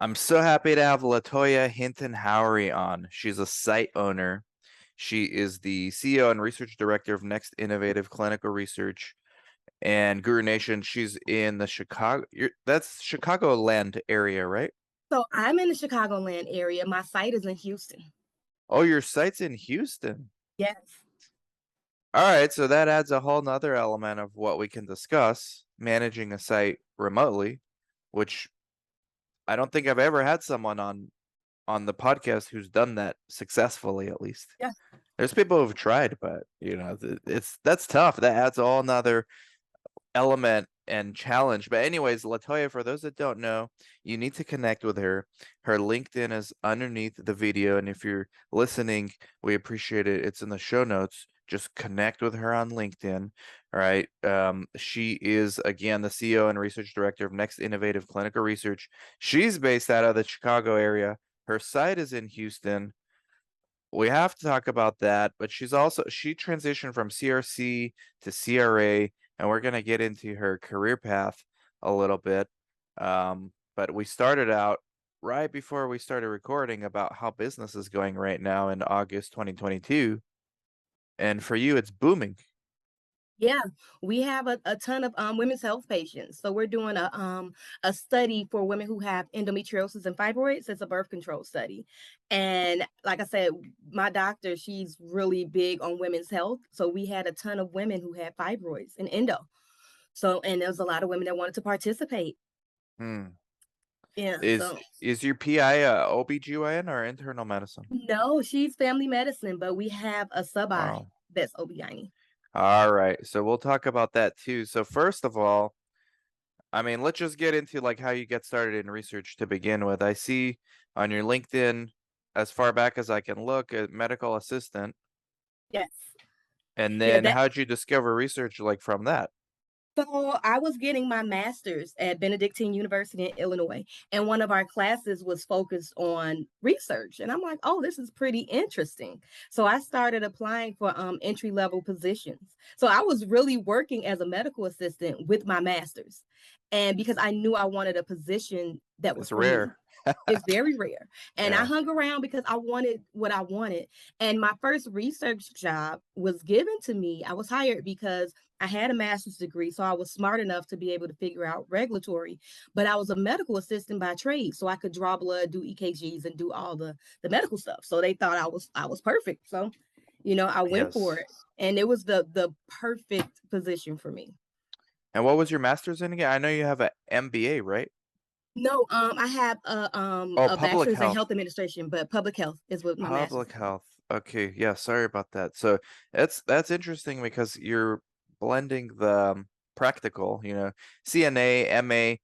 I'm so happy to have Latoya Hinton Howery on. She's a site owner. She is the CEO and research director of Next Innovative Clinical Research and Guru Nation. She's in the that's Chicagoland area, right? So I'm in the Chicagoland area. My site is in Houston. Oh, your site's in Houston. Yes. All right, so that adds a whole nother element of what we can discuss, managing a site remotely, which I don't think I've ever had someone on the podcast who's done that successfully, at least. Yeah. There's people who've tried, but it's that's tough. That adds all another element and challenge. But anyways, Latoya, for those that don't know, you need to connect with her. Her LinkedIn is underneath the video, and if you're listening, we appreciate it. It's in the show notes. Just connect with her on LinkedIn. All right. She is again the CEO and research director of Next Innovative Clinical Research. She's based out of the Chicago area. Her site is in Houston. We have to talk about that, but she transitioned from CRC to CRA, and we're gonna get into her career path a little bit. But we started out right before we started recording about how business is going right now in August 2022. And for you, it's booming. Yeah. We have a ton of women's health patients. So we're doing a study for women who have endometriosis and fibroids. It's a birth control study. And like I said, my doctor, she's really big on women's health. So we had a ton of women who had fibroids and endo. So and there was a lot of women that wanted to participate. Hmm. Yeah. Is So is your PI a OBGYN or internal medicine? no, she's family medicine, but we have a sub-I Wow. that's OB/GYN. All right. So we'll talk about that too. So first of all, I mean, let's just get into like how you get started in research to begin with. I see on your LinkedIn, as far back as I can look, a medical assistant. Yes. And Yeah, then that how'd you discover research like from that? so I was getting my master's at Benedictine University in Illinois, and one of our classes was focused on research. And I'm like, oh, this is pretty interesting. So I started applying for entry level positions. So I was really working as a medical assistant with my master's. And because I knew I wanted a position that was It's for me. rare. It's very rare. And I Yeah. hung around because I wanted what I wanted. And my first research job was given to me. I was hired because I had a master's degree, so I was smart enough to be able to figure out regulatory. But I was a medical assistant by trade, so I could draw blood, do EKGs, and do all the medical stuff. So they thought I was perfect. So, I went for Yes. it, and it was the perfect position for me. And what was your master's in again? I know you have a MBA, right? No, I have Oh, a public bachelor's in health. health administration, but public health is what my master's Public is in. health. Okay, yeah, sorry about that. So that's interesting because you're blending the practical, CNA, MA.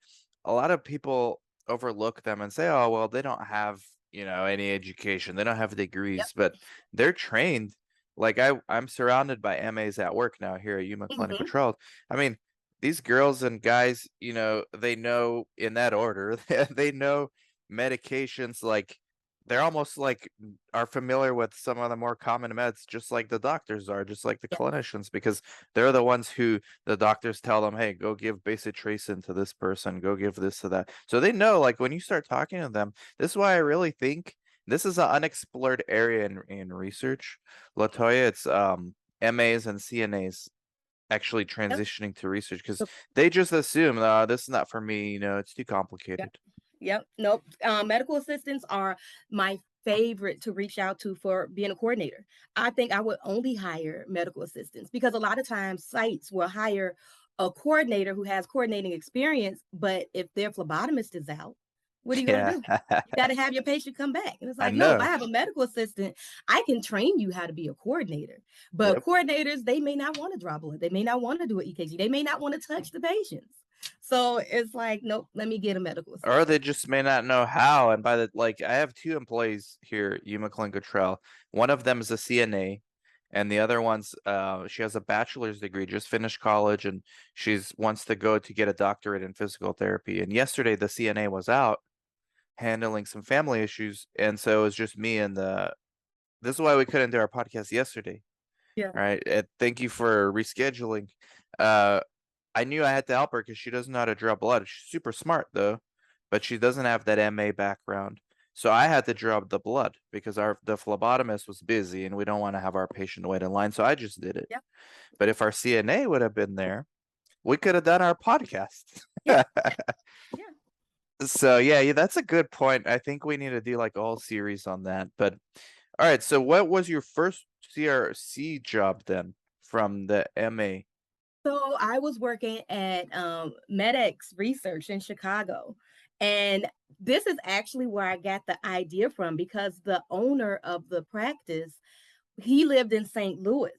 A lot of people overlook them and say, "Oh, well, they don't have, any education. They don't have Yep. degrees, but they're trained." Like I'm surrounded by MAs at work now here at Yuma Clinical Hmm. Trials. I mean, these girls and guys, they know in that order, they know medications like they're almost like are familiar with some of the more common meds, just like the doctors are, just like the Yeah. clinicians, because they're the ones who the doctors tell them, hey, go give bacitracin to this person, go give this to that. So they know, like when you start talking to them, this is why I really think this is an unexplored area in research. Latoya, it's MAs and CNAs actually Yep. transitioning to research because they just assume, this is not for me, it's too Yep. complicated. Yep. Nope. Medical assistants are my favorite to reach out to for being a coordinator. I think I would only hire medical assistants because a lot of times sites will hire a coordinator who has coordinating experience, but if their phlebotomist is out, what are you going to Yeah, do? You got to have your patient come back. And it's I like, no, if I know. have a medical assistant, I can train you how to be a coordinator. But Yep. coordinators, they may not want to draw blood. They may not want to do an EKG. They may not want to touch the patients. So it's like, nope, let me get a medical Or they assistant. just may not know how. And by the like, I have two employees here at Yuma Clinical Trial. One of them is a CNA, and the other one's she has a bachelor's degree, just finished college, and she's wants to go to get a doctorate in physical therapy. And yesterday the CNA was out handling some family issues, and so it was just me and the. This is why we couldn't do our podcast yesterday. Yeah. All right. And thank you for rescheduling. Uh, I knew I had to help her because she doesn't know how to draw blood. She's super smart though. but she doesn't have that MA background. So I had to draw the blood because the phlebotomist was busy and we don't want to have our patient wait in line. So I just did it. Yeah. But if our CNA would have been there, we could have done our podcast. Yeah. Yeah. So yeah, that's a good point. I think we need to do like all series on that. But all right, so what was your first CRC job then from the MA? So I was working at MedX Research in Chicago. And this is actually where I got the idea from because the owner of the practice, he lived in St. Louis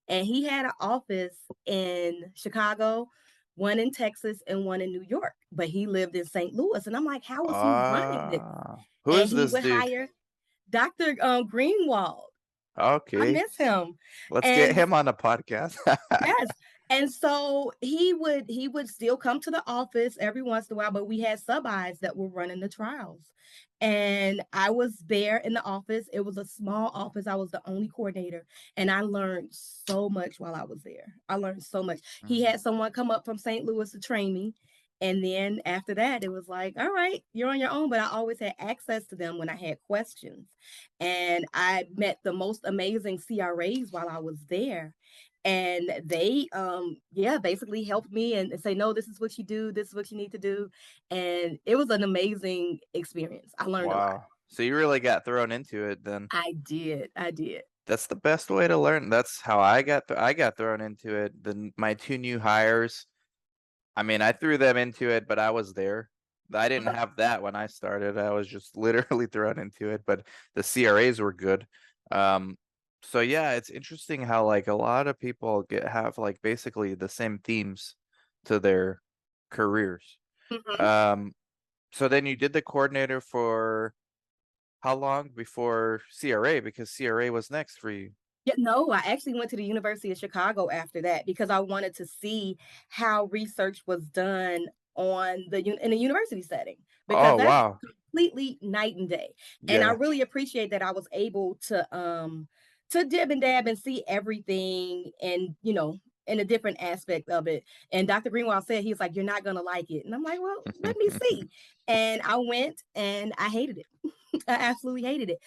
and he had an office in Chicago, one in Texas, and one in New York. But he lived in St. Louis. And I'm like, how is he running this? Who And is he this would dude? hire Dr. Greenwald. I Okay, miss him. let's get And him on the podcast. yes. And so he would still come to the office every once in a while, but we had sub-Is that were running the trials. And I was there in the office. It was a small office. I was the only coordinator, and I learned so much while I was there. I learned so much. He Mm. had someone come up from St. Louis to train me. And then after that, it was like, all right, you're on your own. But I always had access to them when I had questions. And I met the most amazing CRAs while I was there, and they yeah, basically helped me and say, no, this is what you do, this is what you need to do. And it was an amazing experience. I learned a lot. Wow. So you really got thrown into it then. I did. That's the best way to learn. That's how I got thrown into it. Then my two new hires, I mean, I threw them into it, but I was there. I didn't have that when I started. I was just literally thrown into it, but the CRAs were good. Um, so yeah, it's interesting how like a lot of people have like basically the same themes to their careers. Mhm. Um, so then you did the coordinator for how long before CRA? Because CRA was next for you. Yeah, no, I actually went to the University of Chicago after that because I wanted to see how research was done in a university setting, because Oh that's wow. completely night and day. And I Yeah. really appreciate that I was able to dib and dab and see everything and, in a different aspect of it. And Dr. Greenwald said, he's like, you're not gonna like it. And I'm like, well, let me see. And I went and I hated it. I absolutely hated it.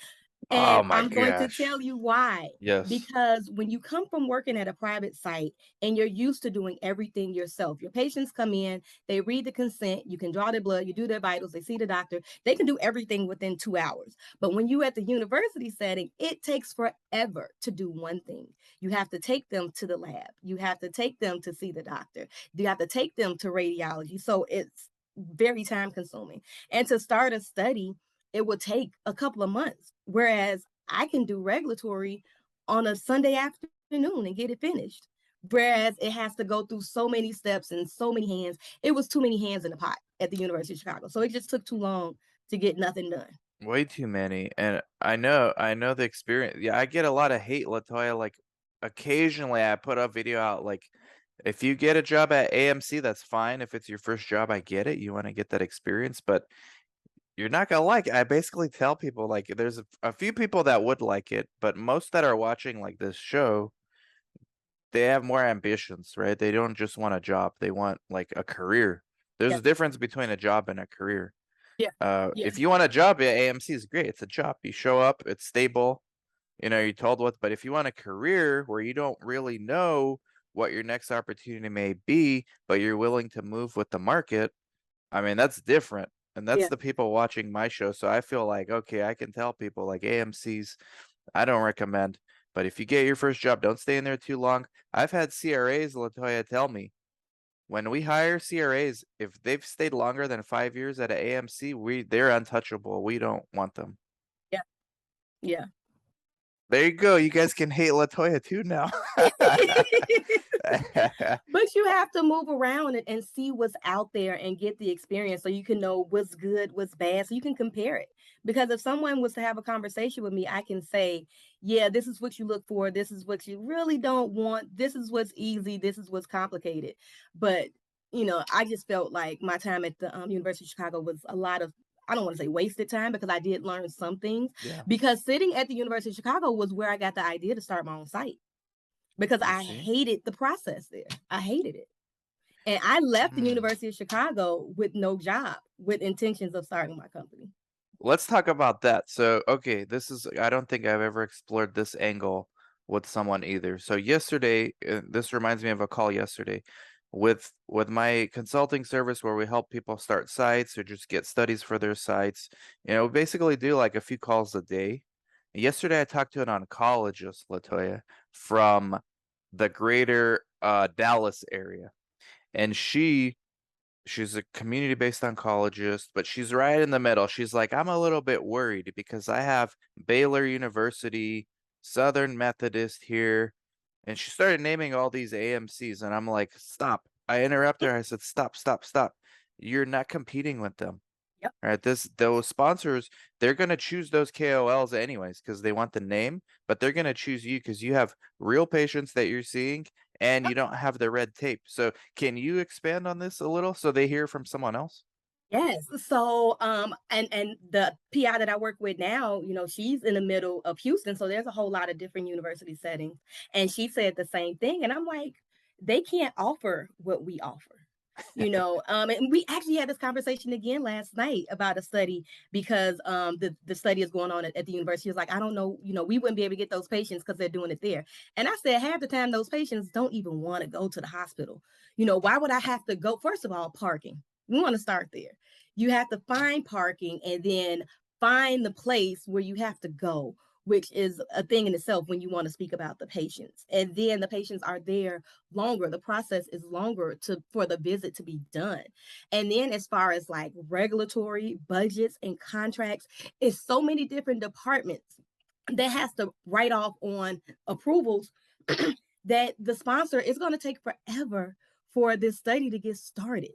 Oh And my I'm going to gosh. tell you why. Yes. Because when you come from working at a private site and you're used to doing everything yourself, your patients come in, they read the consent, you can draw their blood, you do their vitals, they see the doctor, they can do everything within 2 hours. But when you at the university setting, it takes forever to do one thing. You have to take them to the lab, you have to take them to see the doctor, you have to take them to radiology. So it's very time consuming. And to start a study, it would take a couple of months. Whereas I can do regulatory on a Sunday afternoon and get it finished. Whereas it has to go through so many steps and so many hands. It was too many hands in the pot at the University of Chicago. So it just took too long to get nothing done. Way too many. And I know the experience. Yeah, I get a lot of hate, Latoya. Like occasionally I put a video out like if you get a job at AMC, that's fine. If it's your first job, I get it. You want to get that experience, but you're not gonna like it. I basically tell people like there's a few people that would like it, but most that are watching like this show, they have more ambitions, right? They don't just want a job. They want like a career. There's Yeah. a difference between a job and a career. Yeah. Yeah. If you want a job, yeah, AMC is great. It's a job. You show up, it's stable, you're told what, but if you want a career where you don't really know what your next opportunity may be, but you're willing to move with the market, I mean, that's different. And that's Yeah. the people watching my show. So I feel like, okay, I can tell people like AMC's, I don't recommend. But if you get your first job, don't stay in there too long. I've had CRAs, Latoya, tell me when we hire CRAs, if they've stayed longer than 5 years at a AMC, they're untouchable. We don't want them. Yeah. Yeah. There you go. You guys can hate Latoya too now. But you have to move around and see what's out there and get the experience so you can know what's good, what's bad, so you can compare it. Because if someone was to have a conversation with me, I can say, yeah, this is what you look for, this is what you really don't want, this is what's easy, this is what's complicated. But I just felt like my time at the University of Chicago was a lot of, I don't want to say wasted time, because I did learn some things. Yeah, Because sitting at the University of Chicago was where I got the idea to start my own site, because you I see? hated the process there. I hated it. And I left the Hmm. University of Chicago with no job. with intentions of starting my company. Let's talk about that. So, okay, I don't think I've ever explored this angle with someone either. So yesterday, this reminds me of a call yesterday with my consulting service where we help people start sites or just get studies for their sites. We basically do like a few calls a day. Yesterday, I talked to an oncologist, Latoya, from the greater Dallas area, and she's a community-based oncologist, but she's right in the middle. She's like, I'm a little bit worried because I have Baylor University, Southern Methodist here. And she started naming all these AMCs, and I'm like, stop. I interrupted her. I said, stop, stop, stop. You're not competing with them. Yep. All right, those sponsors, they're gonna choose those KOLs anyways because they want the name, but they're gonna choose you because you have real patients that you're seeing and you don't have the red tape. So can you expand on this a little so they hear from someone else? Yes. So, and the PI that I work with now, she's in the middle of Houston, so there's a whole lot of different university settings, and she said the same thing, and I'm like, they can't offer what we offer. And we actually had this conversation again last night about a study because the study is going on at the university. She was like, I don't know, we wouldn't be able to get those patients because they're doing it there. And I said, half the time those patients don't even want to go to the hospital. Why would I have to go? First of all, parking. We want to start there. You have to find parking and then find the place where you have to go, which is a thing in itself when you want to speak about the patients. And then the patients are there longer. The process is longer for the visit to be done. And then as far as like regulatory budgets and contracts, it's so many different departments that has to write off on approvals that the sponsor is going to take forever for this study to get started.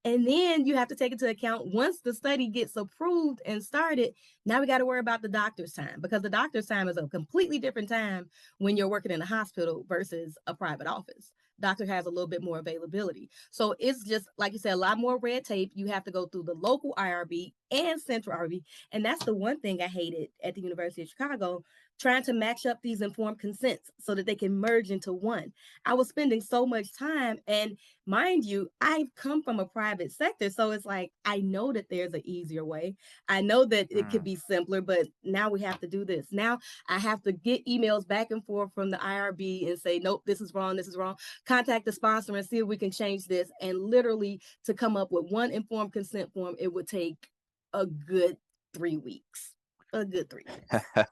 And then you have to take into account once the study gets approved and started, now we got to worry about the doctor's time because the doctor's time is a completely different time when you're working in a hospital versus a private office. Doctor has a little bit more availability. So it's just, like you said, a lot more red tape. You have to go through the local IRB and central IRB. And that's the one thing I hated at the University of Chicago, trying to match up these informed consents so that they can merge into one. I was spending so much time, and mind you, I've come from a private sector. So it's like, I know that there's an easier way. I know that it could Mm. be simpler, but now we have to do this. Now I have to get emails back and forth from the IRB and say, nope, this is wrong. This is wrong. Contact the sponsor and see if we can change this. And literally to come up with one informed consent form, it would take a good 3 weeks. A good 3 weeks.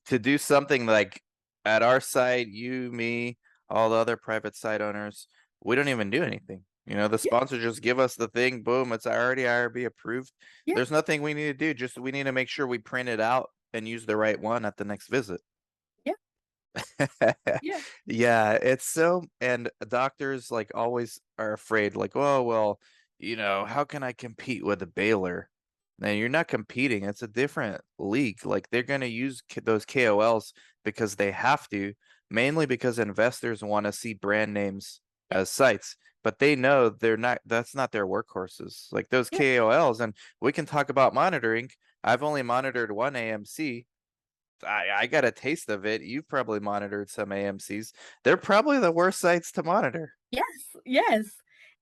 To do something like at our site, you, me, all the other private site owners, we don't even do anything. The Yeah, sponsor just give us the thing, boom, it's already IRB approved. yeah, There's nothing we need to do, just we need to make sure we print it out and use the right one at the next visit. yeah, yeah, Yeah, it's so, and doctors like always are afraid, like, oh, well, how can I compete with a Baylor? Now you're not competing. It's a different league. Like they're going to use those KOLs because they have to, mainly because investors want to see brand names yeah, as sites, but they know that's not their workhorses. Like those yeah. KOLs, and we can talk about monitoring. I've only monitored one AMC. I got a taste of it. You've probably monitored some AMCs. They're probably the worst sites to monitor. Yes, yes.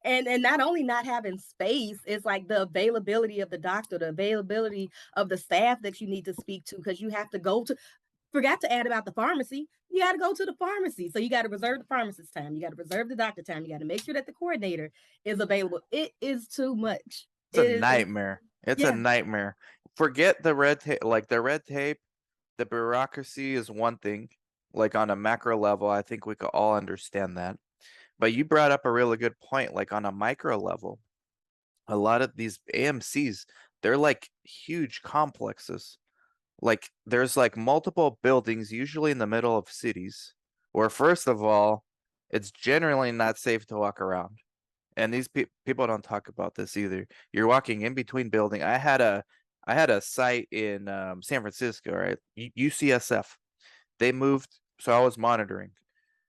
And not only not having space, it's like the availability of the doctor, the availability of the staff that you need to speak to, because you have to go to, forgot to add about the pharmacy. You got to go to the pharmacy. So you got to reserve the pharmacist time. You got to reserve the doctor time. You got to make sure that the coordinator is available. It is too much. It's a It's nightmare. It's a yeah, nightmare. Forget the red tape. Like the red tape, the bureaucracy is one thing. Like on a macro level, I think we could all understand that. But you brought up a really good point. Like on a micro level, a lot of these AMCs, they're like huge complexes. Like there's like multiple buildings, usually in the middle of cities, where first of all, it's generally not safe to walk around. And these people don't talk about this either. You're walking in between building. I had a site in San Francisco, right? UCSF. They moved, so I was monitoring.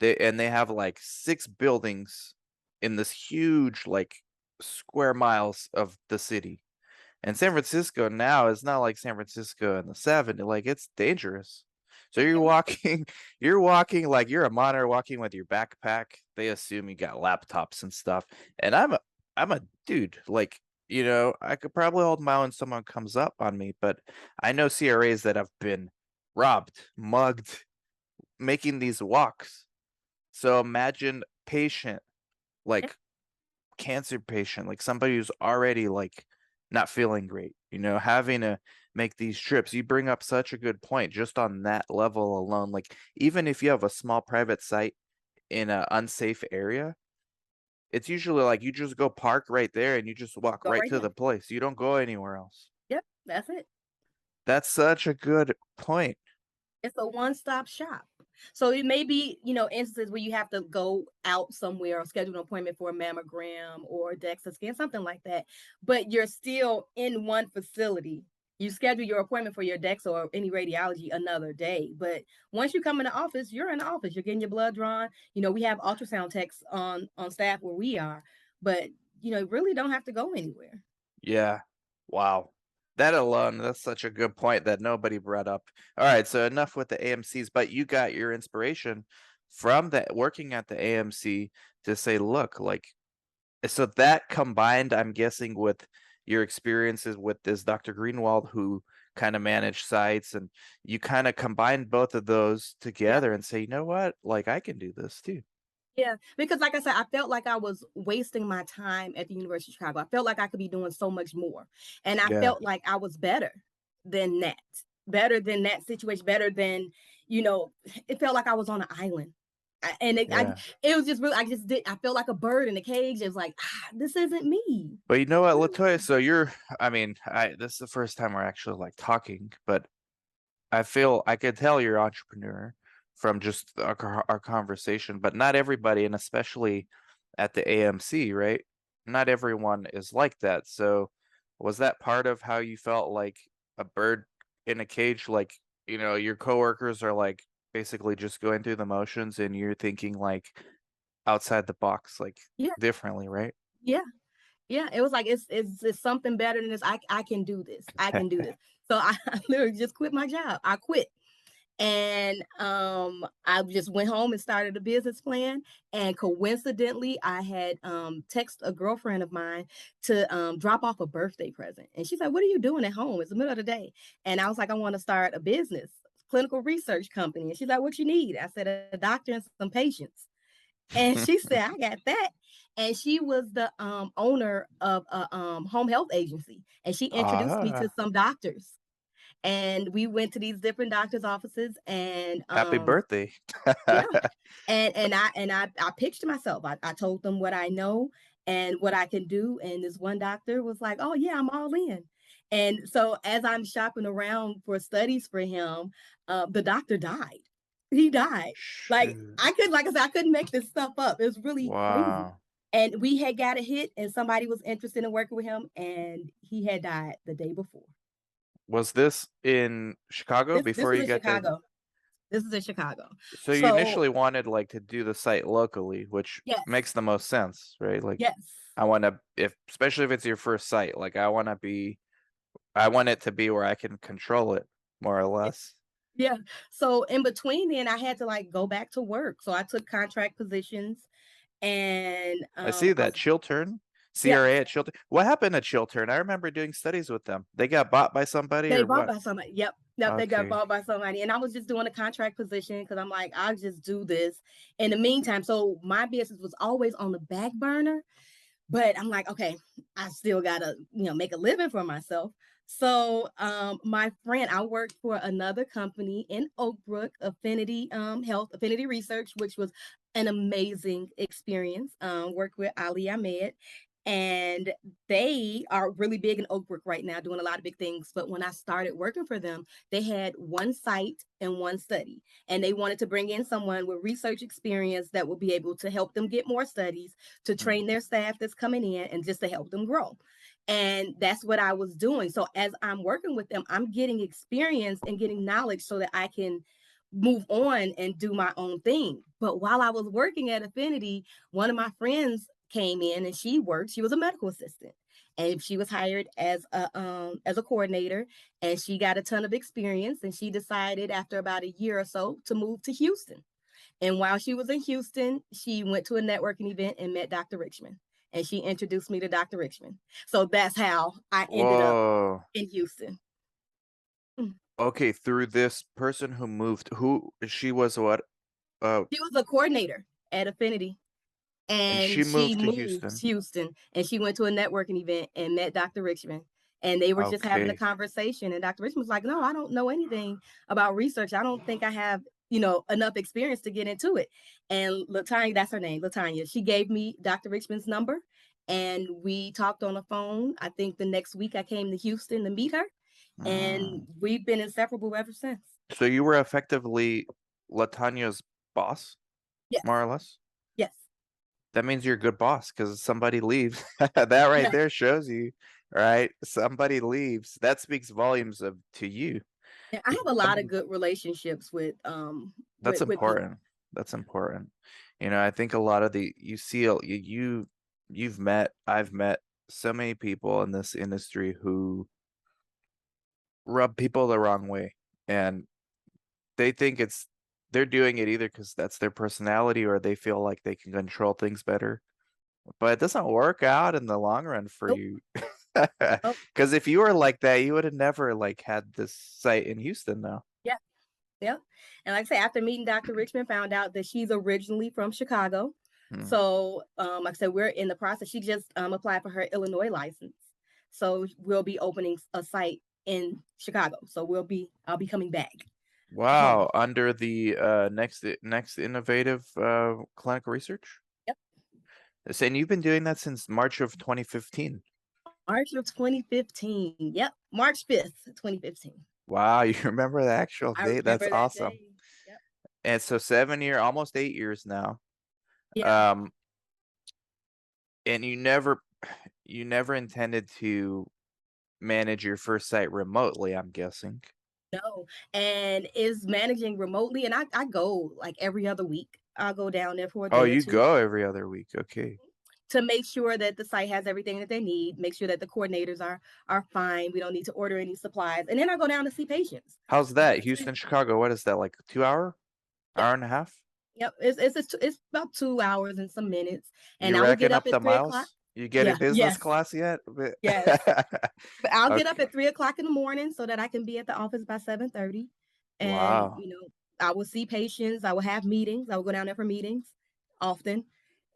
They have like 6 buildings in this huge like square miles of the city. And San Francisco now is not like San Francisco in the 70s. Like it's dangerous. So you're yeah, walking, you're walking like you're a monitor walking with your backpack. They assume you got laptops and stuff. And I'm a dude, like I could probably hold my own when someone comes up on me, but I know CRAs that have been robbed, mugged, making these walks. So imagine patient, Yeah, like cancer patient, like somebody who's already like not feeling great, having to make these trips. You bring up such a good point just on that level alone. Like even if you have a small private site in an unsafe area, it's usually like you just go park right there and you just walk go right right to there. the place. You don't go anywhere else. Yep, that's it. That's such a good point. It's a one-stop shop. So it may be, instances where you have to go out somewhere or schedule an appointment for a mammogram or a DEXA scan, something like that. But you're still in one facility. You schedule your appointment for your DEXA or any radiology another day. But once you come in the office, you're in the office. You're getting your blood drawn. We have ultrasound techs on staff where we are, but really don't have to go anywhere. Yeah. Wow. That alone, that's such a good point that nobody brought up. All right, so enough with the AMCs, but you got your inspiration from that working at the AMC to say, look, like, so that combined, I'm guessing, with your experiences with this Dr. Greenwald who kind of managed sites, and you kind of combined both of those Yeah. together and say, you know what, like I can do this too. Yeah, because like I said, I felt like I was wasting my time at the University of Chicago. I felt like I could be doing so much more. And I Yeah, felt like I was than that, better than that situation, better than, it felt like I was on an island. yeah. It was just really, I felt like a bird in a cage. It was like, this isn't me. But you know what, This isn't Latoya? me. So I mean, this is the first time we're actually like talking, but I feel I could tell you're an entrepreneur from just our conversation, but not everybody, and especially at the AMC, right? Not everyone is like that. So, was that part of how you felt like a bird in a cage? Like, your coworkers are like basically just going through the motions, and you're thinking like outside the box, like Yeah, differently, right? yeah. Yeah, it was like it's something better than this. I can do this. I can do this. So I literally just quit my job. I quit. And I just went home and started a business plan. And coincidentally, I had text a girlfriend of mine to drop off a birthday present. And she's like, "What are you doing at home? It's the middle of the day." And I was like, "I want to start a business, clinical research company." And she's like, "What you need?" I said, "A doctor and some patients." And she said, "I got that." And she was the owner of a home health agency. And she introduced me to Ah, some doctors. And we went to these different doctors' offices and happy birthday. yeah. And I pitched myself. I told them what I know and what I can do. And this one doctor was like, "Oh yeah, I'm all in." And so as I'm shopping around for studies for him, the doctor died. He died. Shoot. Like I said, I couldn't make this stuff up. It was really crazy. Wow. And we had got a hit, and somebody was interested in working with him, and he had died the day before. Was this in Chicago This before was you in got that? Chicago. This is in Chicago. So you So initially wanted like to do the site locally, which yes, makes the most sense, right? Like yes. I want to if especially if it's your first site, like I want it to be where I can control it more or less. Yeah. So in between then I had to like go back to work. So I took contract positions and I see I that was Chiltern, yeah, CRA at Chiltern. What happened at Chiltern? I remember doing studies with them. They got bought by somebody they or bought what? by somebody. Yep. Yep. They got Okay. bought by somebody. And I was just doing a contract position because I'm like, I'll just do this in the meantime. So my business was always on the back burner. But I'm like, okay, I still gotta, make a living for myself. So my friend, I worked for another company in Oak Brook, Affinity Health, Affinity Research, which was an amazing experience. Worked with Ali Ahmed. And they are really big in Oak Brook right now, doing a lot of big things. But when I started working for them, they had one site and one study. And they wanted to bring in someone with research experience that would be able to help them get more studies, to Mm. train their staff that's coming in and just to help them grow. And that's what I was doing. So as I'm working with them, I'm getting experience and getting knowledge so that I can move on and do my own thing. But while I was working at Affinity, one of my friends came in and she was a medical assistant. And she was hired as a coordinator, and she got a ton of experience, and she decided after about a year or so to move to Houston. And while she was in Houston, she went to a networking event and met Dr. Richmond. and she introduced me to Dr. Richmond. So that's how I ended up Whoa. in Houston. Mm. Okay, through this person who moved, who she was what? She was a coordinator at Affinity, And and she she moved to moved Houston. to Houston, and she went to a networking event and met Dr. Richmond. And they were just having a Okay. conversation, and Dr. Richmond was like, "No, I don't know anything about research. I don't think I have, enough experience to get into it." And Latanya, that's her name, Latanya. She gave me Dr. Richmond's number, and we talked on the phone. I think the next week I came to Houston to meet her, and Mm. we've been inseparable ever since. So you were effectively Latanya's boss, Yes, more or less? yes, That means you're a good boss because somebody leaves. That right yeah. there shows you, right? Somebody leaves. That speaks volumes of to you. Yeah, I have a lot of Somebody good relationships with that's with people. important. That's important. I think a lot of the you see you've met, I've met so many people in this industry who rub people the wrong way. And they think they're doing it either because that's their personality or they feel like they can control things better. But it doesn't work out in the long run for Nope, you. nope. Because if you were like that, you would have never like had this site in Houston though. Yeah, yeah. And like I say, after meeting Dr. Richmond, found out that she's originally from Chicago. Hmm. So, like I said, we're in the process. She just applied for her Illinois license. So we'll be opening a site in Chicago. So I'll be coming back home. Wow, under the next innovative clinical research. Yep. Saying you've been doing that since March of 2015. March of 2015. Yep. March 5th, 2015. Wow, you remember the actual I date? That's remember that awesome. day. Yep. And so 7 year, almost 8 years now. Yeah. Um, and you never intended to manage your first site remotely, I'm guessing. No, and is managing remotely, and I go like every other week. I'll go down there for a Oh, day or you two go every other week. Okay. to make sure that the site has everything that they need, make sure that the coordinators are fine. We don't need to order any supplies. And then I go down to see patients. How's Like that? I said, Houston, Chicago, what is that, like 2 hour? yep, Hour and a half? yep. It's about 2 hours and some minutes. And You I will get racking up up the at 3 o'clock. miles? You Yeah, getting business yes, class yet? yes. But I'll get up Okay. at 3 o'clock in the morning so that I can be at the office by 7:30. And Wow. I will see patients, I will have meetings, I will go down there for meetings often.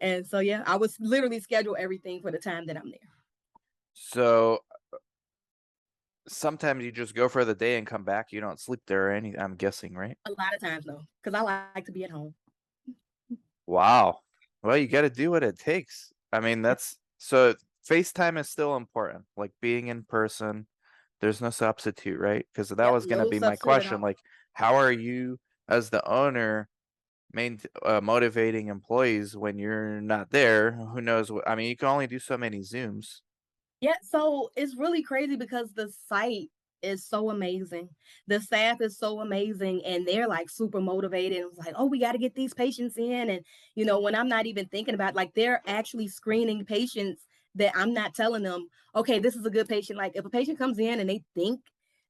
And so yeah, I was literally schedule everything for the time that I'm there. So sometimes you just go for the day and come back. You don't sleep there or any, I'm guessing, right? A lot of times though, because I like to be at home. Wow. Well, you got to do what it takes. I mean, Yeah, that's so FaceTime is still important, like being in person. There's no substitute, right? Because that yep, was going to no be my substitute at question. all. Like, how are you, as the owner, motivating employees when you're not there? Who knows what? I mean, you can only do so many Zooms. Yeah, so it's really crazy because the site is so amazing. The staff is so amazing and they're like super motivated and it's like, oh, we got to get these patients in. And when I'm not even thinking about like they're actually screening patients that I'm not telling them, okay, this is a good patient. Like if a patient comes in and they think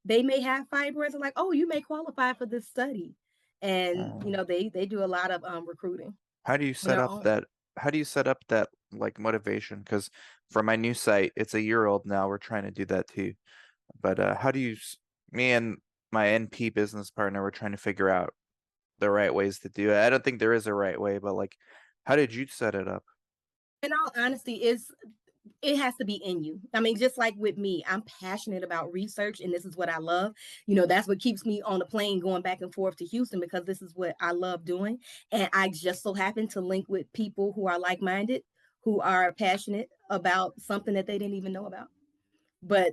they may have fibroids, I'm like, oh, you may qualify for this study. And Oh. they do a lot of recruiting How do you on set their up own. that? How do you set up that like motivation? Because for my new site, it's a year old now. We're trying to do that too. But how do you, me and my NP business partner, we're trying to figure out the right ways to do it. I don't think there is a right way, but like, how did you set it up? In all honesty, it has to be in you. I mean, just like with me, I'm passionate about research and this is what I love. That's what keeps me on the plane going back and forth to Houston because this is what I love doing. And I just so happen to link with people who are like minded, who are passionate about something that they didn't even know about. But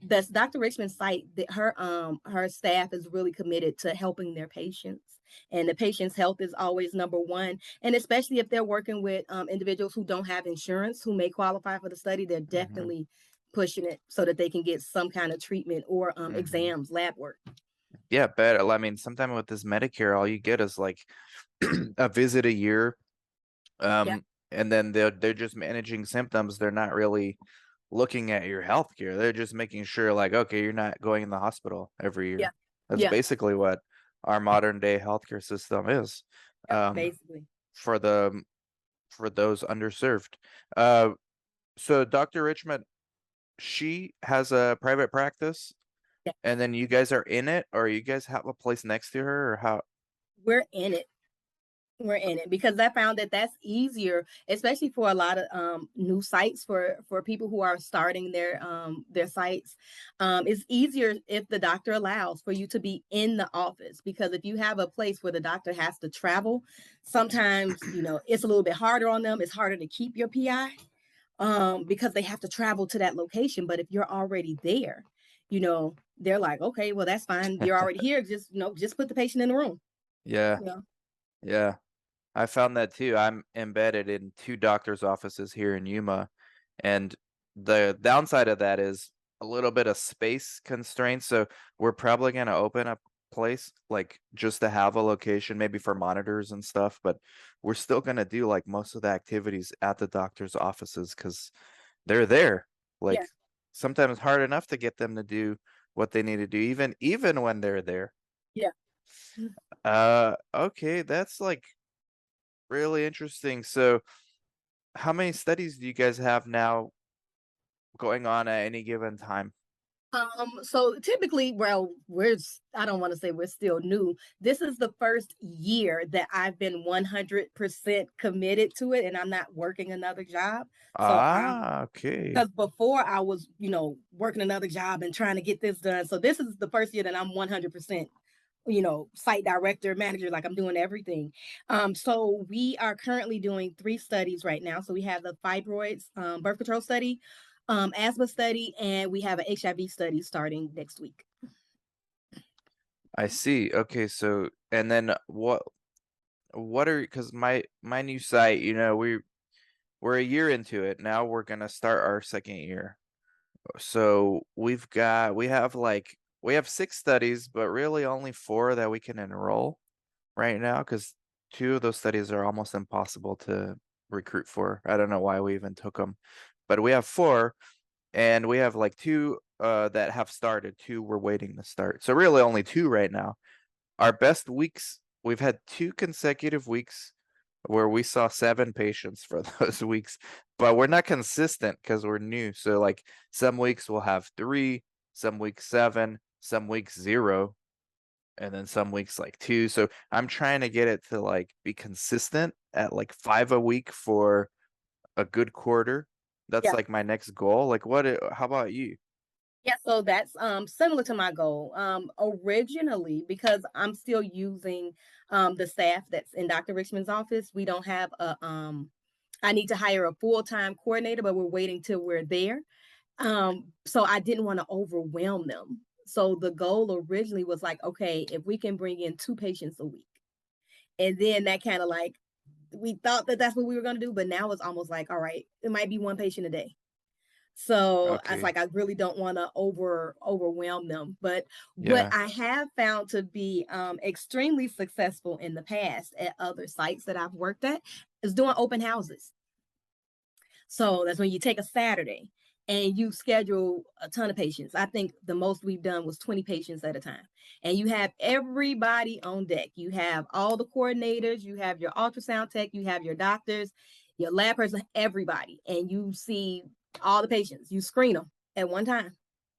that's Dr. Richmond's site that her staff is really committed to helping their patients. And the patient's health is always number one. And especially if they're working with individuals who don't have insurance who may qualify for the study, they're Hmm. definitely pushing it so that they can get some kind of treatment or Hmm. exams, lab work. Yeah, better. I mean, sometime with this Medicare, all you get is like a visit a year. Yeah, And then they're just managing symptoms. They're not really looking at your health care. They're just making sure, like, okay, you're not going in the hospital every yeah, year. That's yeah, basically what our modern day healthcare system is. yeah, Um, basically. for the for those underserved. Uh, so Dr. Richmond, she has a private practice, Yeah, and then you guys are in it, or you guys have a place next to her, or how? we're in it. We're in it because I found that that's easier, especially for a lot of new sites for people who are starting their sites. It's easier if the doctor allows for you to be in the office, because if you have a place where the doctor has to travel, sometimes it's a little bit harder on them. It's harder to keep your PI because they have to travel to that location. But if you're already there, they're like, okay, well that's fine. You're already here. Just put the patient in the room. Yeah, You know. yeah. I found that too. I'm embedded in two doctors' offices here in Yuma, and the downside of that is a little bit of space constraints. So we're probably going to open a place like just to have a location, maybe for monitors and stuff, but we're still going to do like most of the activities at the doctor's offices because they're there. Yeah. Like sometimes hard enough to get them to do what they need to do, even when they're there. Yeah. Okay, that's like really interesting. So, how many studies do you guys have now going on at any given time? So typically, well, I don't want to say we're still new. This is the first year that I've been 100% committed to it and I'm not working another job. So Ah, okay. because before I was, working another job and trying to get this done. So this is the first year that I'm 100%, site director, manager, like I'm doing everything. So we are currently doing 3 studies right now. So we have the fibroids birth control study, asthma study, and we have an HIV study starting next week. I see. Okay, so and then what are because my new site, we're a year into it. Now we're gonna start our second year. So we have 6 studies, but really only 4 that we can enroll right now because 2 of those studies are almost impossible to recruit for. I don't know why we even took them, but we have 4, and we have like 2 that have started. 2 we're waiting to start. So really only 2 right now. Our best weeks, we've had 2 consecutive weeks where we saw 7 patients for those weeks, but we're not consistent because we're new. So like some weeks we'll have 3, some weeks 7, some weeks 0, and then some weeks like 2. So I'm trying to get it to like be consistent at like 5 a week for a good quarter. That's Yeah. like my next goal. Like how about you? Yeah, so that's similar to my goal. Originally, because I'm still using the staff that's in Dr. Richmond's office, we don't have I need to hire a full-time coordinator, but we're waiting till we're there. So I didn't want to overwhelm them. So the goal originally was like, okay, if we can bring in 2 patients a week. And then that kind of like we thought that that's what we were going to do, but now it's almost like, all right, it might be 1 patient a day. So I was Okay. like, I really don't want to overwhelm them. But what Yeah. I have found to be extremely successful in the past at other sites that I've worked at is doing open houses. So that's when you take a Saturday and you schedule a ton of patients. I think the most we've done was 20 patients at a time. And you have everybody on deck. You have all the coordinators, you have your ultrasound tech, you have your doctors, your lab person, everybody. And you see all the patients. You screen them at one time.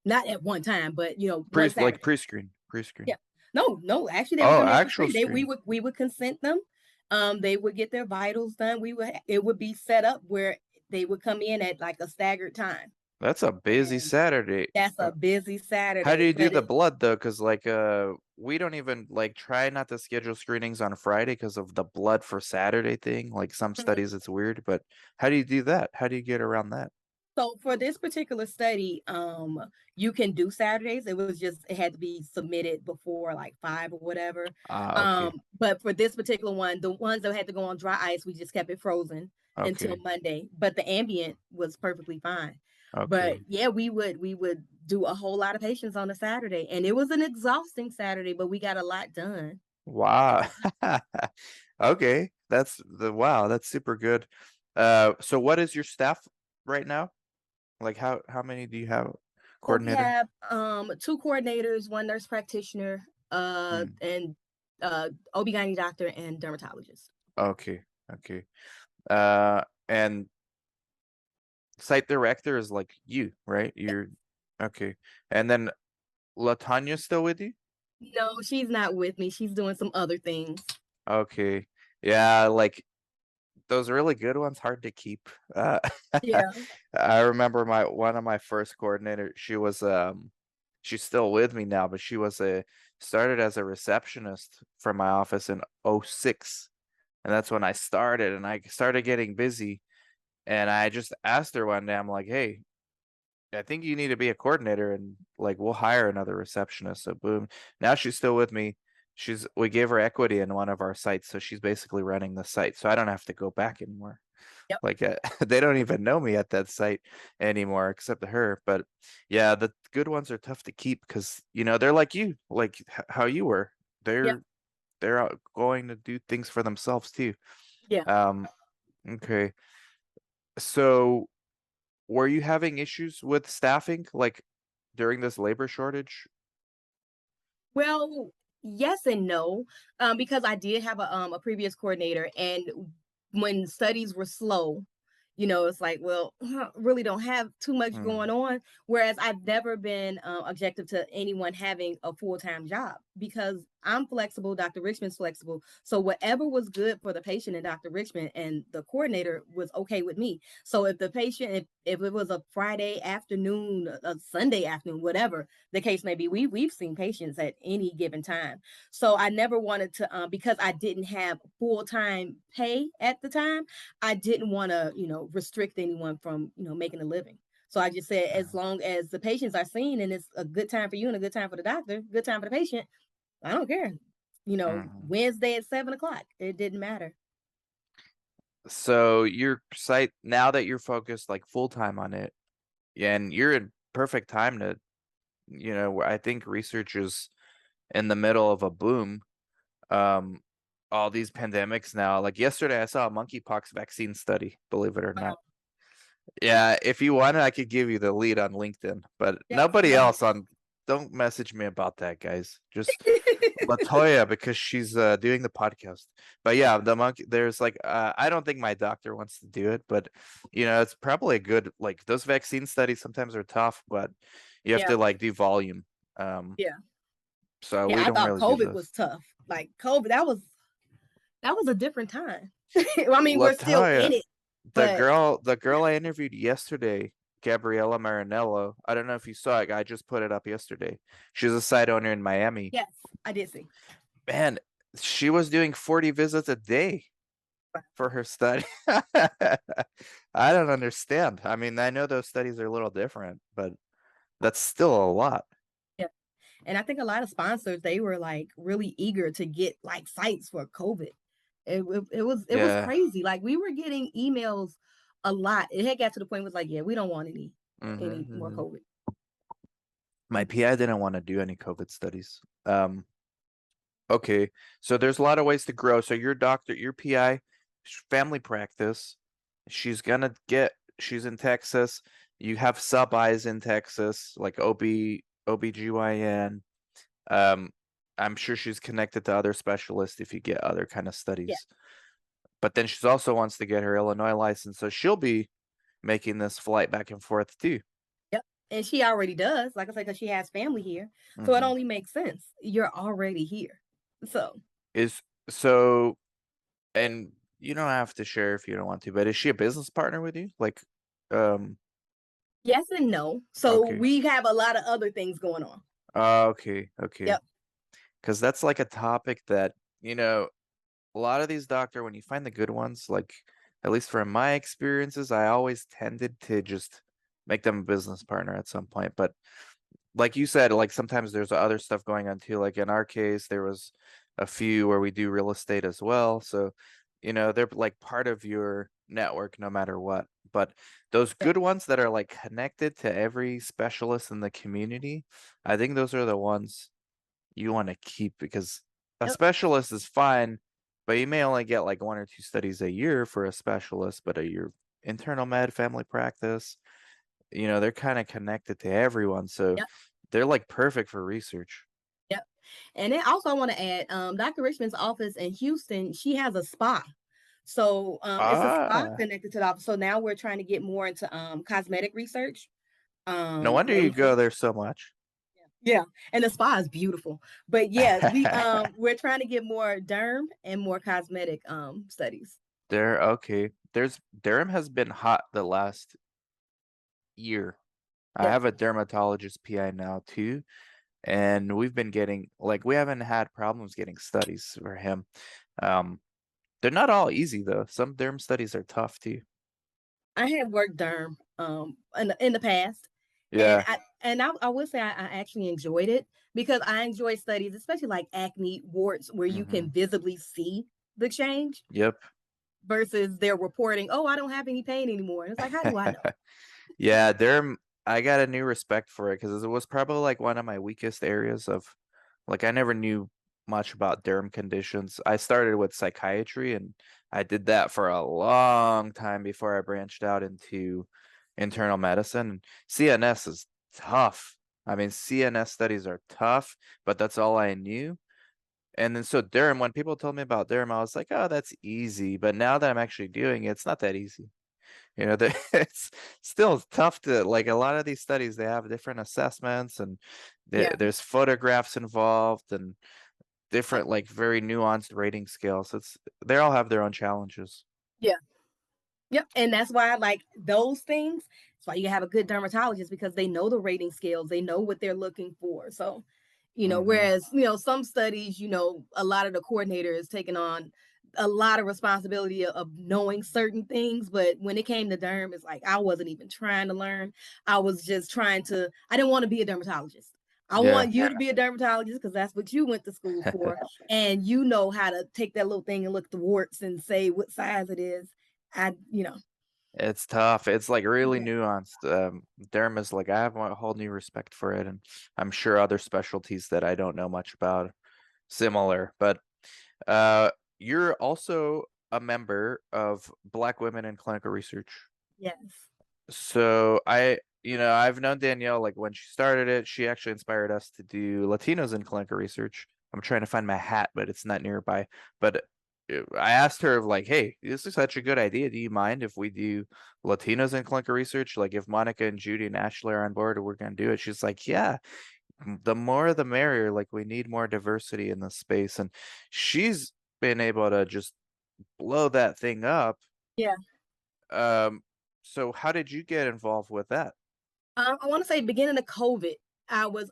Not at one time, but one Like Saturday. pre-screen. Pre-screen. Yeah. No, no, actually they were Oh, doing it for actual free. We screen. would consent them. They would get their vitals done. It would be set up where they would come in at like a staggered time. That's a busy And Saturday. that's Uh, a busy How do Saturday. you do But the blood though? Because like we don't even like try not to schedule screenings on Friday because of the blood for Saturday thing. Like some Mhm. studies it's weird, but how do you do that? How do you get around that? So for this particular study, you can do Saturdays. It had to be submitted before like 5 or whatever. Ah, okay. But for this particular one, the ones that had to go on dry ice, we just kept it frozen until Okay. Monday. But the ambient was perfectly fine. But Okay. yeah, we would do a whole lot of patients on a Saturday, and it was an exhausting Saturday, but we got a lot done. Wow. Okay. Wow, that's super good. So what is your staff right now? Like how many do you have So we coordinator? have 2 coordinators, 1 nurse practitioner, Hmm. and OB-GYN doctor and dermatologist. Okay. Okay. And site director is like you, right? You're okay. And then Latanya still with you? No, she's not with me. She's doing some other things. Okay. Yeah, like those really good ones hard to keep. Yeah. I remember my one of my first coordinator, she's still with me now, but she was a started as a receptionist from my office in '06. And that's when I started and I started getting busy. And I just asked her one day, I'm like, hey, I think you need to be a coordinator and like we'll hire another receptionist. So boom. Now she's still with me. We gave her equity in one of our sites, so she's basically running the site. So I don't have to go back anymore. Yep. Like they don't even know me at that site anymore except her. But yeah, the good ones are tough to keep because they're like you, like how you were. Yep. They're going to do things for themselves too. Yeah. Um, okay. So were you having issues with staffing like during this labor shortage? Well, yes and no, because I did have a previous coordinator, and when studies were slow, it's like, well, really don't have too much Hmm. going on. Whereas I've never been objective to anyone having a full time job because I'm flexible. Dr. Richmond's flexible, so whatever was good for the patient and Dr. Richmond and the coordinator was okay with me. So if the patient, if it was a Friday afternoon, a Sunday afternoon, whatever the case may be, we've seen patients at any given time. So I never wanted to, because I didn't have full time pay at the time, I didn't want to, restrict anyone from, making a living. So I just said, as long as the patients are seen and it's a good time for you and a good time for the doctor, good time for the patient, I don't care. Hmm. Wednesday at 7 o'clock, it didn't matter. So your site now that you're focused like full time on it, and you're in perfect time to, I think research is in the middle of a boom. Um, all these pandemics now. Like yesterday, I saw a monkeypox vaccine study, believe it or not. Wow. Yeah, if you wanted, I could give you the lead on LinkedIn, but Yes, nobody go ahead. else on. Don't message me about that, guys. Just Latoya because she's doing the podcast. But yeah, the monkey. There's like I don't think my doctor wants to do it, but it's probably a good like those vaccine studies sometimes are tough, but you have Yeah, to like do volume. Um, yeah, so yeah. we I don't thought really do COVID those. was tough. Like COVID, that was a different time. I mean, we're still Latoya, in it, the but girl, the girl I interviewed yesterday, Gabriella Marinello. I don't know if you saw it. I just put it up yesterday. She's a site owner in Miami. yes, I did see. Man, she was doing 40 visits a day for her study. I don't understand. I mean, I know those studies are a little different, but that's still a lot. Yeah. And I think a lot of sponsors, they were like really eager to get like sites for COVID. It was Yeah. crazy. Like we were getting emails a lot. It had got to the point, it was like, yeah, we don't want Hmm. any more Hmm. COVID. My PI didn't want to do any COVID studies. Okay. So there's a lot of ways to grow. So your doctor, your PI, family practice, she's in Texas. You have sub-Is in Texas, like OBGYN. Um, I'm sure she's connected to other specialists if you get other kind of Yeah. studies. But then she's also wants to get her Illinois license, so she'll be making this flight back and forth too. Yep. And she already does, like I said, because she has family here. So it Hmm. only makes sense. You're already here. So Is so, and you don't have to share if you don't want to, but is she a business partner with you? Like, um, yes and no. So okay. we have a lot of other things going on. Okay, okay. Yep. Because that's like a topic that, a lot of these doctor, when you find the good ones, like at least from my experiences, I always tended to just make them a business partner at some point. But like you said, like sometimes there's other stuff going on too. Like in our case, there was a few where we do real estate as well. So, they're like part of your network no matter what. But those Yep. good ones that are like connected to every specialist in the community, I think those are the ones you want to keep because a Yep. specialist is fine, but you may only get like one or two studies a year for a specialist, but your internal med family practice, they're kind of connected to everyone. So Yep. they're like perfect for research. Yep. And then also I want to add, Dr. Richmond's office in Houston, she has a spa. So it's a spa Ah, connected to the office. So now we're trying to get more into cosmetic research. no wonder you And go there so much. yeah, and the spa is beautiful. But yeah, we're trying to get more derm and more cosmetic studies. There, okay. There's Durham has been hot the last year. I Yeah. have a dermatologist PI now too, and we've been getting like we haven't had problems getting studies for him. Um, they're not all easy though. Some derm studies are tough too. I had worked derm in the past, and Yeah. I would say I actually enjoyed it because I enjoy studies, especially like acne, warts, where you Mm-hmm. can visibly see the change Yep. versus they're reporting, "Oh, I don't have any pain anymore." And it's like, how do I know? Yeah, derm, I got a new respect for it because it was probably like one of my weakest areas of like I never knew much about derm conditions. I started with psychiatry and I did that for a long time before I branched out into internal medicine. CNS is tough. I mean, CNS studies are tough, but that's all I knew. And then so derm, when people told me about derm, I was like, oh, that's easy. But now that I'm actually doing it, it's not that easy. It's still tough to like a lot of these studies, they have different assessments and Yeah, there's photographs involved and different like very nuanced rating scales. It's they all have their own challenges. yeah. Yep, and that's why I like those things. That's why you have a good dermatologist because they know the rating scales, they know what they're looking for. So, Hmm. whereas, some studies, a lot of the coordinator is taking on a lot of responsibility of knowing certain things. But when it came to derm, it's like I wasn't even trying to learn. I was just I didn't want to be a dermatologist. I Yeah, want you to be a dermatologist because that's what you went to school for. And you know how to take that little thing and look at the warts and say what size it is. I, it's tough. It's like really yeah, nuanced. Derm is like I have a whole new respect for it, and I'm sure other specialties that I don't know much about similar. But uh, you're also a member of Black Women in Clinical Research. yes, So I've known Danielle like when she started it, she actually inspired us to do Latinos in clinical research. I'm trying to find my hat, but it's not nearby. But I asked her like, "Hey, this is such a good idea. Do you mind if we do Latinos in clinical research? Like if Monica and Judy and Ashley are on board, we're gonna do it." She's like, "Yeah, the more the merrier. Like we need more diversity in this space." And she's been able to just blow that thing up. yeah. Um, so how did you get involved with that? I want to say beginning of COVID, I was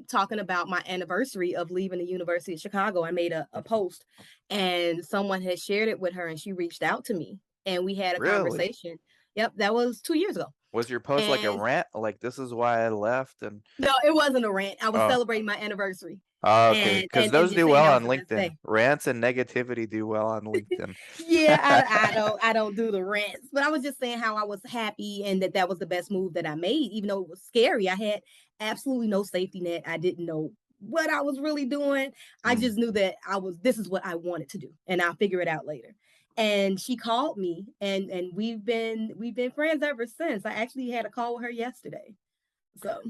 talking about my anniversary of leaving the University of Chicago. I made a post, and someone had shared it with her, and she reached out to me, and we had a Really? conversation. Yep, that was 2 years ago, Was your post like a and rant? Like this is why I left and no, it wasn't a rant. I was oh, celebrating my anniversary, oh okay. and Because and those just do saying well that was on the best LinkedIn. day. Rants and negativity do well on LinkedIn. Yeah, I don't do the rants, but I was just saying how I was happy and that was the best move that I made, even though it was scary. I had absolutely no safety net. I didn't know what I was really doing. I Mm. just knew that this is what I wanted to do, and I'll figure it out later. And she called me, and we've been friends ever since. I actually had a call with her yesterday. So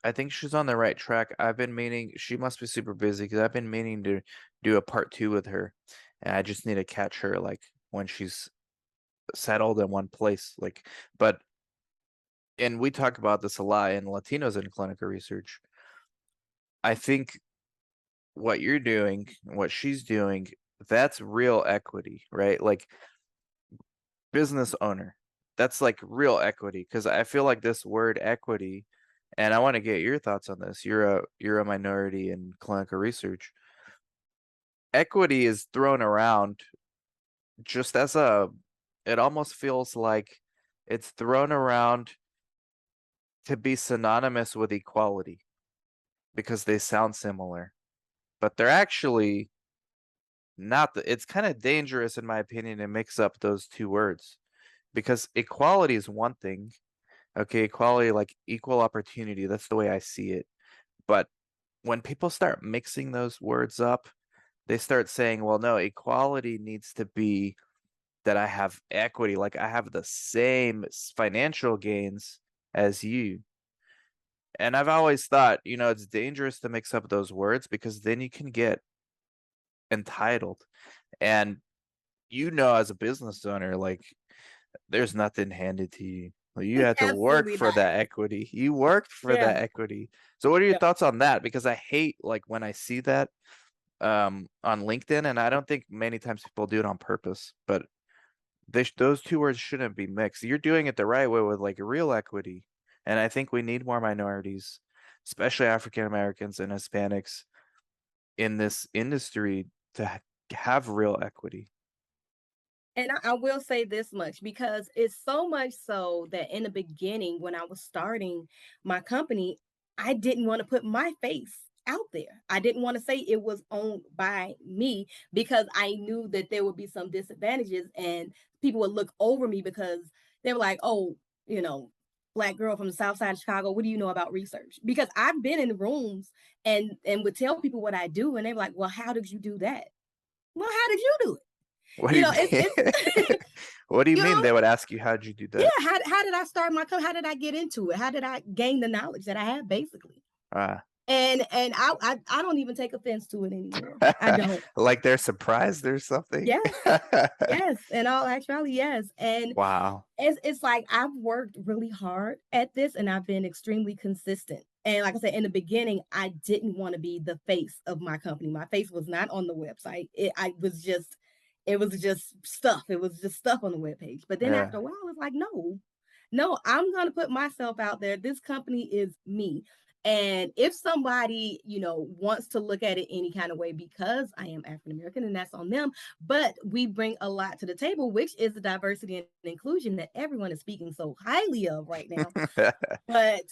I think she's on the right track. I've been meaning she must be super busy because I've been meaning to do a part two with her, and I just need to catch her like when she's settled in one place. Like, but and we talk about this a lot in Latinos in clinical research. I think what you're doing, what she's doing, that's real equity, right? Like business owner. That's like real equity because I feel like this word equity, and I want to get your thoughts on this. You're a minority in clinical research. Equity is thrown around just as a it almost feels like it's thrown around to be synonymous with equality because they sound similar, but they're actually not it's kind of dangerous in my opinion to mix up those two words because equality is one thing. Okay, equality, like equal opportunity, that's the way I see it. But when people start mixing those words up, they start saying, well, no, equality needs to be that I have equity, like I have the same financial gains as you. And I've always thought, it's dangerous to mix up those words because then you can get entitled. And as a business owner, like there's nothing handed to you. Like, you It's had to work absolutely for not. that equity. You worked for Yeah. that equity. So what are your Yeah. thoughts on that? Because I hate like when I see that on LinkedIn, and I don't think many times people do it on purpose, but those two words shouldn't be mixed. You're doing it the right way with like real equity. And I think we need more minorities, especially African Americans and Hispanics in this industry to have real equity. And I will say this much because it's so much so that in the beginning, when I was starting my company, I didn't want to put my face out there. I didn't want to say it was owned by me because I knew that there would be some disadvantages and people would look over me because they were like, oh, you know, black girl from the south side of Chicago, what do you know about research? Because I've been in rooms and would tell people what I do, and they were like, well, how did you do that? Well, how did you do it? What do You you know, mean? it's What do you you mean? know, They would ask you, how'd you do yeah, that? how did I start my company? How did I get into it? How did I gain the knowledge that I have basically? Ah. And I don't even take offense to it anymore. I don't. Like they're surprised or something. Yes, yes, in all actuality, yes. And Wow. it's like I've worked really hard at this and I've been extremely consistent. And like I said, in the beginning, I didn't want to be the face of my company. My face was not on the website. It was just stuff. It was just stuff on the webpage. But then after Yeah. a while, it's like, no, I'm gonna put myself out there. This company is me. And if somebody, wants to look at it any kind of way because I am African American, and that's on them, but we bring a lot to the table, which is the diversity and inclusion that everyone is speaking so highly of right now. But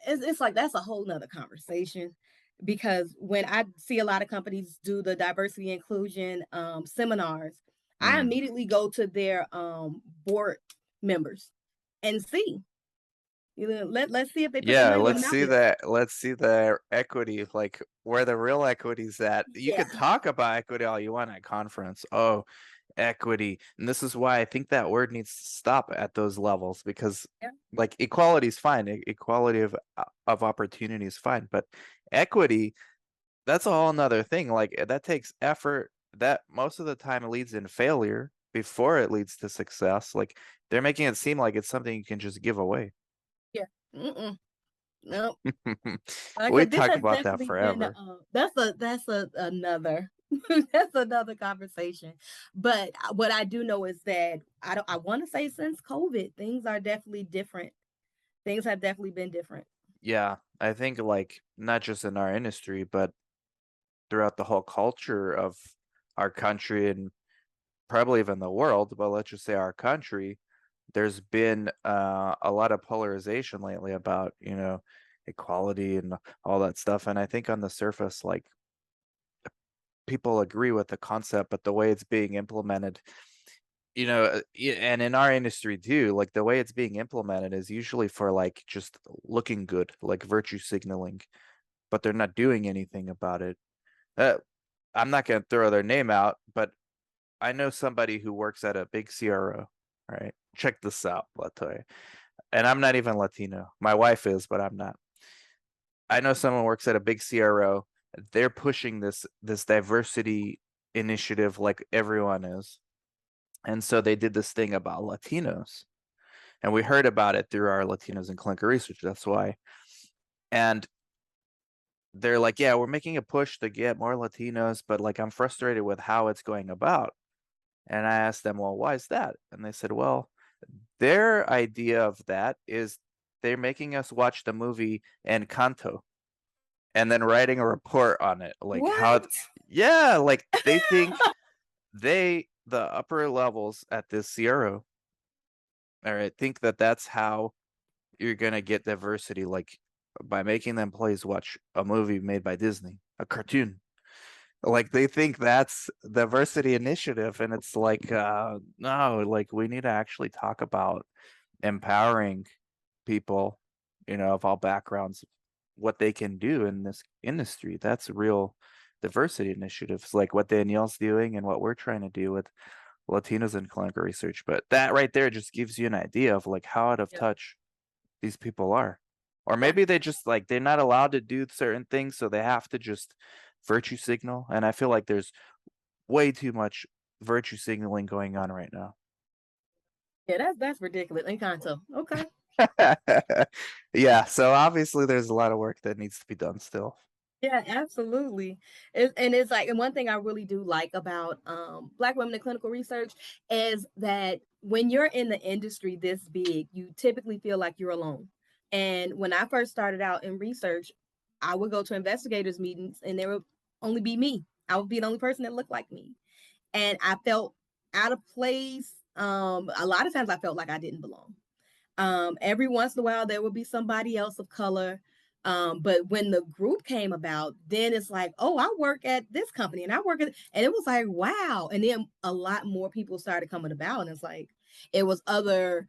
it's like that's a whole nother conversation because when I see a lot of companies do the diversity inclusion seminars, I Mm. immediately go to their board members and see. Let's see if they put their Yeah, money where the mouth is. let's see the equity, like where the real equity's at. You Yeah, could talk about equity all you want at conference. Oh, equity. And this is why I think that word needs to stop at those levels because yeah, like equality is fine. Equality of opportunity is fine, but equity, that's a whole nother thing. Like that takes effort that most of the time leads in failure before it leads to success. Like they're making it seem like it's something you can just give away. yeah. Mm-mm. No, like I We said, this talk has about that definitely been forever. that's a another that's another conversation. But what I do know is that I want to say since COVID, things are definitely different. Things have definitely been different. Yeah, I think like not just in our industry, but throughout the whole culture of our country and probably even the world, but let's just say our country, there's been a lot of polarization lately about, equality and all that stuff. And I think on the surface, like people agree with the concept, but the way it's being implemented, and in our industry too, like the way it's being implemented is usually for like just looking good, like virtue signaling, but they're not doing anything about it. Uh, I'm not going to throw their name out, but I know somebody who works at a big CRO. Right? Check this out, Latoya. And I'm not even Latino. My wife is, but I'm not. I know someone works at a big CRO. They're pushing this diversity initiative like everyone is. And so they did this thing about Latinos. And we heard about it through our Latinos in clinical research. That's why. And they're like, yeah, we're making a push to get more Latinos, but like I'm frustrated with how it's going about. And I asked them, well, why is that? And they said, well, their idea of that is they're making us watch the movie Encanto and then writing a report on it. Like how, What? yeah, like they think the upper levels at this CRO, all right, think that that's how you're going to get diversity, like by making the employees watch a movie made by Disney, a cartoon. Like they think that's diversity initiative, and it's like no, like we need to actually talk about empowering people, of all backgrounds, what they can do in this industry. That's real diversity initiatives, like what Danielle's doing and what we're trying to do with Latinos in clinical research. But that right there just gives you an idea of like how out of Yeah, touch these people are. Or yeah, maybe they just like they're not allowed to do certain things, so they have to just virtue signal. And I feel like there's way too much virtue signaling going on right now. Yeah, that's ridiculous. Encanto. Okay. Yeah, so obviously there's a lot of work that needs to be done still. Yeah, absolutely. And it's like, and one thing I really do like about Black women in clinical research is that when you're in the industry this big, you typically feel like you're alone. And when I first started out in research, I would go to investigators meetings and there would only be me. I would be the only person that looked like me. And I felt out of place. A lot of times I felt like I didn't belong. Every once in a while, there would be somebody else of color. But when the group came about, then it's like, oh, I work at this company and I work at, and it was like, wow. And then a lot more people started coming about. And it's like, it was other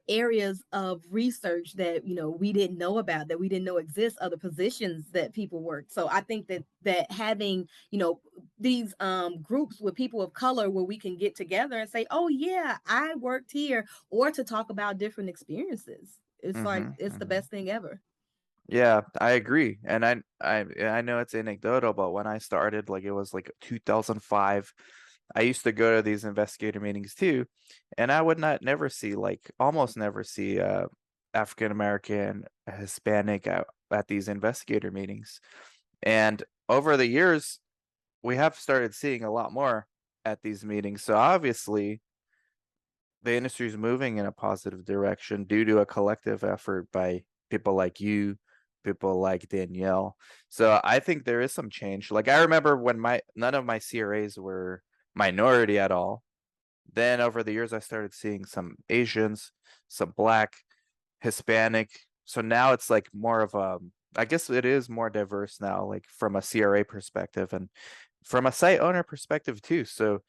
areas of research that we didn't know about, that we didn't know exist, other positions that people work. So I think that having these groups with people of color where we can get together and say, oh yeah, I worked here, or to talk about different experiences, it's like it's the Hmm. best thing ever. Yeah, I agree. And I know it's anecdotal, but when I started, like it was like 2005, I used to go to these investigator meetings too, and I would not never see like almost never see African American, Hispanic at these investigator meetings. And over the years, we have started seeing a lot more at these meetings. So obviously, the industry is moving in a positive direction due to a collective effort by people like you, people like Danielle. So I think there is some change. Like I remember when my none of my CRAs were minority at all. Then over the years I started seeing some Asians, some black, Hispanic. So now it's like more of a I guess it is more diverse now, like from a CRA perspective and from a site owner perspective too. So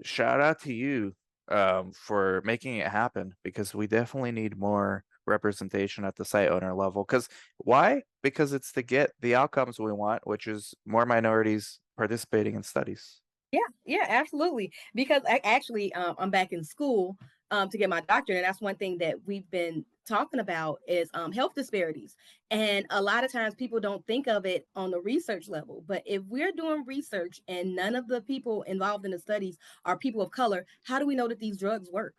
shout out to you for making it happen because we definitely need more representation at the site owner level. Because why? Because it's to get the outcomes we want, which is more minorities participating in studies. Yeah, yeah, absolutely. Because actually, I'm back in school to get my doctorate, and that's one thing that we've been talking about is health disparities. And a lot of times, people don't think of it on the research level. But if we're doing research and none of the people involved in the studies are people of color, how do we know that these drugs work?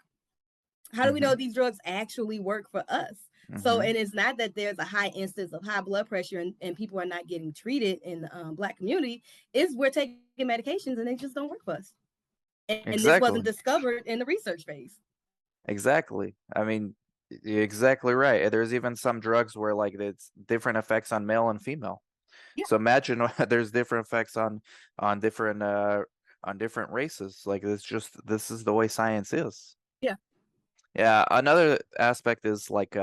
How do we know Hmm. these drugs actually work for us? So, Hmm. and it's not that there's a high instance of high blood pressure and people are not getting treated in the Black community. Is we're taking medications and they just don't work for us. And this wasn't Exactly. discovered in the research phase. Exactly. I mean, you're exactly right. There's even some drugs where like it's different effects on male and female. Yeah, So imagine there's different effects on different on different races. Like it's just this is the way science is. yeah, Yeah, another aspect is like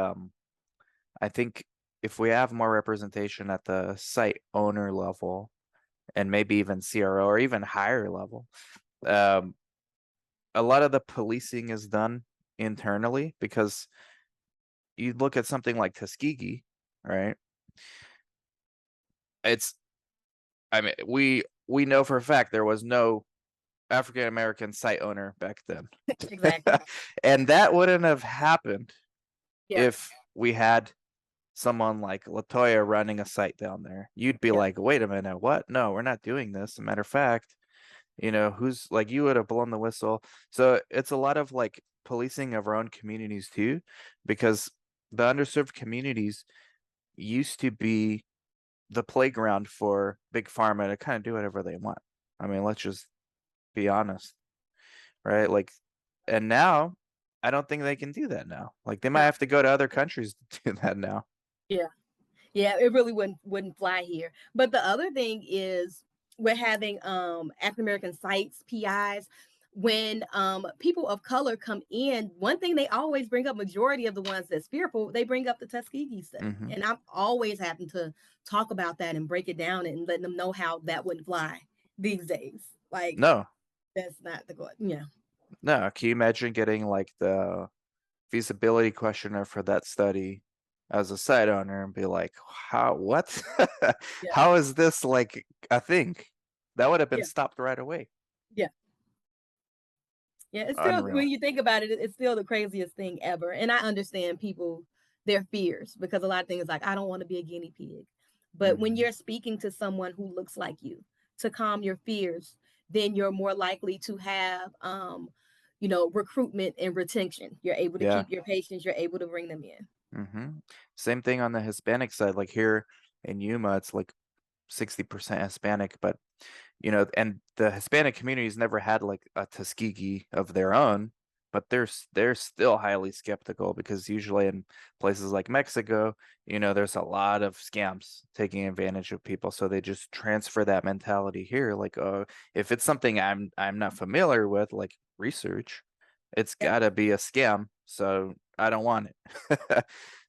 I think if we have more representation at the site owner level and maybe even CRO or even higher level, um a lot of the policing is done internally because you look at something like Tuskegee, right? It's I mean we know for a fact there was no African American site owner back then. exactly. And that wouldn't have happened Yeah, if we had someone like Latoya running a site down there. You'd be yeah, like, wait a minute, what? No, we're not doing this. As a matter of fact, who's like you would have blown the whistle. So it's a lot of like policing of our own communities too, because the underserved communities used to be the playground for big pharma to kind of do whatever they want. I mean, let's just be honest, right? Like, and now I don't think they can do that now. Like, they might no, have to go to other countries to do that now. yeah. Yeah, it really wouldn't fly here. But the other thing is we're having African American sites, PIs. When people of color come in, one thing they always bring up, majority of the ones that's fearful, they bring up the Tuskegee study. Hmm. And I'm always having to talk about that and break it down and letting them know how that wouldn't fly these days. Like No, that's not the good. Yeah. no. Can you imagine getting like the feasibility questionnaire for that study as a site owner and be like, how, what? Yeah. How is this like a thing? That would have been Yeah. stopped right away. Yeah. Yeah, it's still Unreal. when you think about it, it's still the craziest thing ever. And I understand people their fears because a lot of things like I don't want to be a guinea pig. But when Hmm. you're speaking to someone who looks like you to calm your fears, then you're more likely to have recruitment and retention. You're able to Yeah. keep your patients, you're able to bring them in. Same thing on the Hispanic side. Like here in Yuma, it's like 60% Hispanic, but and the Hispanic community's never had like a Tuskegee of their own, but they're still highly skeptical because usually in places like Mexico, there's a lot of scams taking advantage of people. So they just transfer that mentality here. Like, if it's something I'm not familiar with, like research, it's Yep. gotta be a scam. So I don't want it.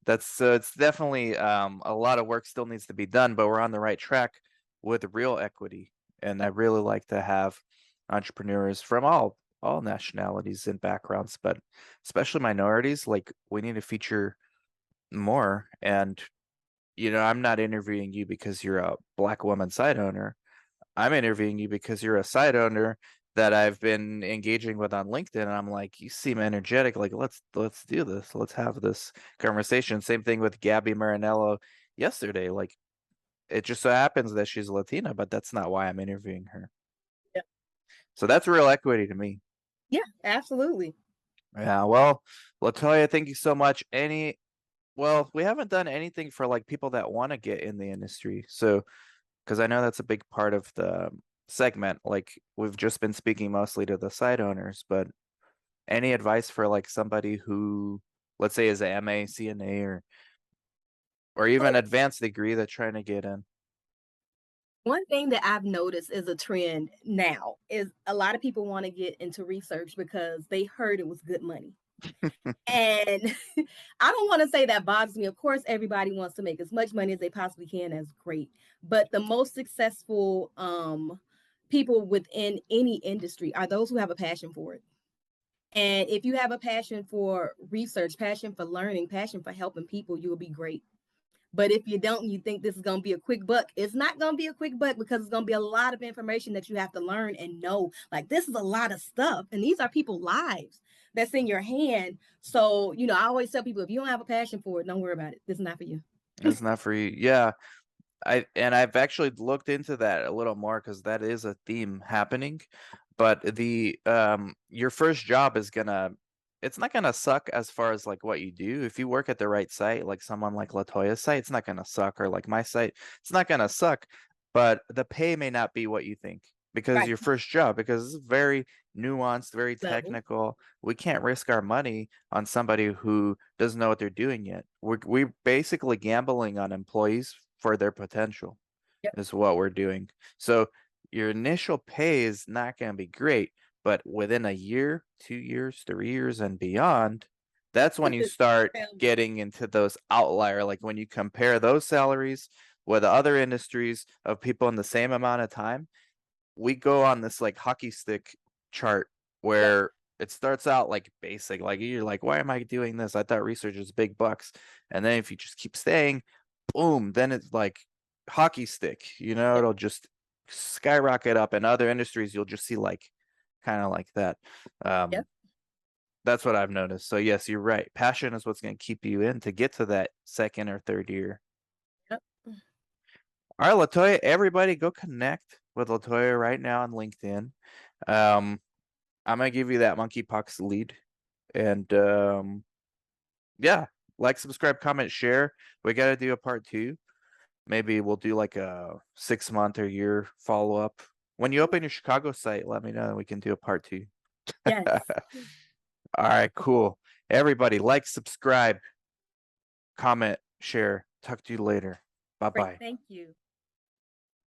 That's so it's definitely a lot of work still needs to be done, but we're on the right track with real equity. And I really like to have entrepreneurs from all nationalities and backgrounds, but especially minorities. Like we need to feature more. And I'm not interviewing you because you're a Black woman site owner. I'm interviewing you because you're a site owner that I've been engaging with on LinkedIn, and I'm like, you seem energetic. Like, let's do this. Let's have this conversation. Same thing with Gabby Marinello yesterday. Like, it just so happens that she's Latina, but that's not why I'm interviewing her. Yep. So that's real equity to me. Yeah, absolutely. Yeah. Well, Latoya, thank you so much. Well, we haven't done anything for like people that want to get in the industry. So because I know that's a big part of the segment. Like we've just been speaking mostly to the site owners, but any advice for like somebody who, let's say, is a MA, CNA, or even So advanced degree that's trying to get in? one thing that I've noticed is a trend now is a lot of people want to get into research because they heard it was good money. And I don't want to say that bothers me. Of course, everybody wants to make as much money as they possibly can. That's great. But the most successful people within any industry are those who have a passion for it. And if you have a passion for research, passion for learning, passion for helping people, you will be great. But if you don't, you think this is going to be a quick buck, it's not going to be a quick buck because it's going to be a lot of information that you have to learn and know. Like, this is a lot of stuff. And these are people's lives that's in your hand. So, I always tell people if you don't have a passion for it, don't worry about it. This is not for you. It's not for you. Yeah. I've actually looked into that a little more because that is a theme happening. But the your first job is gonna it's not gonna suck as far as like what you do. If you work at the right site, like someone like Latoya's site, it's not gonna suck, or like my site, it's not gonna suck, but the pay may not be what you think because Right. your first job, because it's very nuanced, very Level. technical. We can't risk our money on somebody who doesn't know what they're doing yet. We're basically gambling on employees for their potential Yep. is what we're doing. So your initial pay is not going to be great, but within a year, 2 years, 3 years, and beyond, that's when you start getting into those outlier. Like when you compare those salaries with other industries of people in the same amount of time, we go on this like hockey stick chart Yep. where it starts out like basic, like you're like, why am I doing this? I thought research is big bucks. And then if you just keep staying, boom, then it's like hockey stick, Yep. it'll just skyrocket up. In other industries, you'll just see like kind of like that. Yep. Um, that's what I've noticed. So yes, you're right. Passion is what's going to keep you in to get to that second or third year. Yep. All right, Latoya, everybody go connect with Latoya right now on LinkedIn. Um, I'm gonna give you that monkeypox lead. And yeah, like, subscribe, comment, share. We gotta do a part two. Maybe we'll do like a 6 month or year follow up. When you open your Chicago site, let me know and we can do a part two. Yes. All right, cool. Everybody, like, subscribe, comment, share. Talk to you later. Bye Great. bye. Thank you.